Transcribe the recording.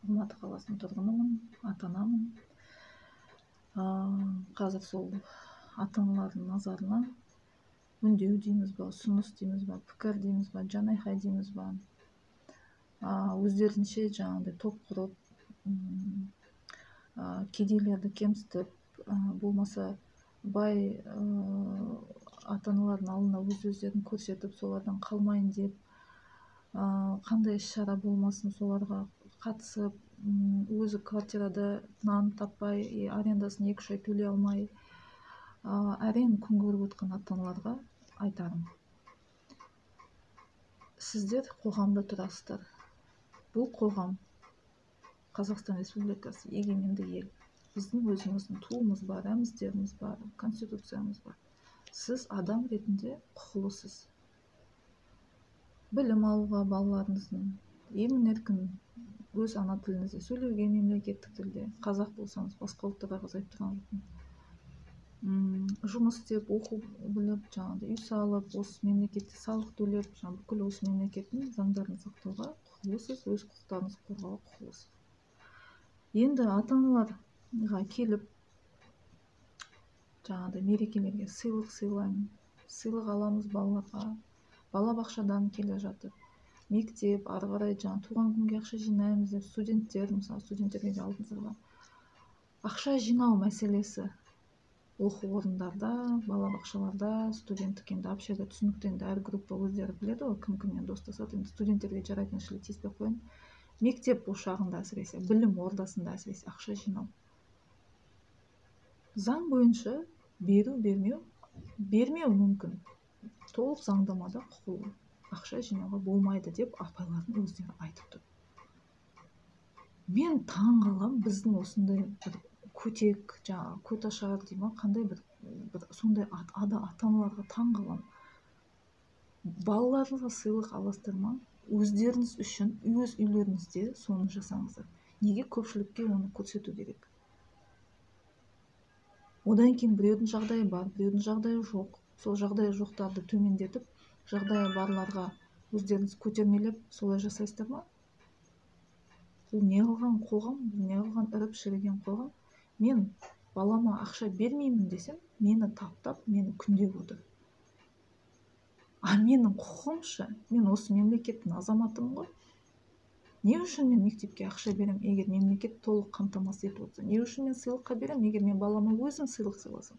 Алматы қаласының тұрғынымын, ата-анамын. Қазір сол ата-аналардың назарына үндеу дейміз ба, ұсыныс дейміз ба, пікір дейміз ба, жанайқай дейміз ба, өздерінше жаңағыдай топ құрып, кедейлерді кемсітіп, болмаса бай ата-аналардың алдына өздерін көрсетіп, солардан қалмайын деп, қандай іс-шара болмасын соларға қатысып, өзі квартирада нан таппай, арендасын 2-3 ай төлей алмай, әрең күн көріп отқан ата-аналарға айтарым: сіздер қоғамда тұрасыздар. Бұл қоғам Қазақстан Республикасы егеменді ел. Біздің өзіміздің туымыз бар, рәміздеріміз бар, конституциямыз бар. Сіз адам ретінде құқылысыз. Білім алуға балаларыңыздың емін-еркін өз ана тіліңізде сөйлеуге, мемлекеттік тілде. Қазақ болсаңыз, басқа ұлттарға азайып тұрған жоқпын. Жұмыс істеп, оқу біліп, жаңағыдай үй салып, осы мемлекетте салық төлеп, бүкіл осы мемлекеттің заңдарын сақтауға құқылысыз, өз құқықтарыңызды қорғауға құқылысыз. Енді ата-аналарға келіп, жаңағыдай мерекелерге сыйлық сыйлаймын, сыйлық аламыз балаларға, балабақшадан келе жатып, мектеп, ары қарай туған күнге ақша жинаймыз деп, студенттер, мысалы студенттерге де алдыңызға ақша жинау мәселесі оқу орындарда, балабақшаларда, студенттік енді общага түсінікті, енді әр группа өздері біледі ғой, кім-кіммен достасады. Енді студенттерге жарайтын ішілі тиіспей ақ қояйын. Мектеп ошағында әсіресе, білім ордасында әсіресе ақша жинау. Заң бойынша бермеу мүмкін. Толық заңдамада құқылы ақша жинауға болмайды деп апайлардың өздері айтып тұр. Мен таң қалам, біздің осындай бір көтек, көташар дей ма, қандай бір сондай ата-аналарға таң қалам. Балаларыңызға сыйлық аласыздар ма? Өздеріңіз үшін өз үйлеріңізде соны жасаңыздар. Неге көпшілікке оны көрсету керек? Одан кейін біреудің жағдайы бар, біреудің жағдайы жоқ. Сол жағдайы жоқтарды төмендетіп, жағдайы барларға өздеріңіз көтермелеп, солай жасайсыздар ма? Бұл не қылған қоғам, бұл не қылған іріп-шіріген қоғам? Мен балама ақша бермеймін десем, мені таптап, мені күндеп отыр. Менің құқығымшы, мен осы мемлекеттің азаматымын ғой. Не үшін мен мектепке ақша берем, егер мемлекет толық қамтамасыз етіп отырса? Не үшін мен сыйлыққа берем, егер мен балама өзім сыйлық сыйласам?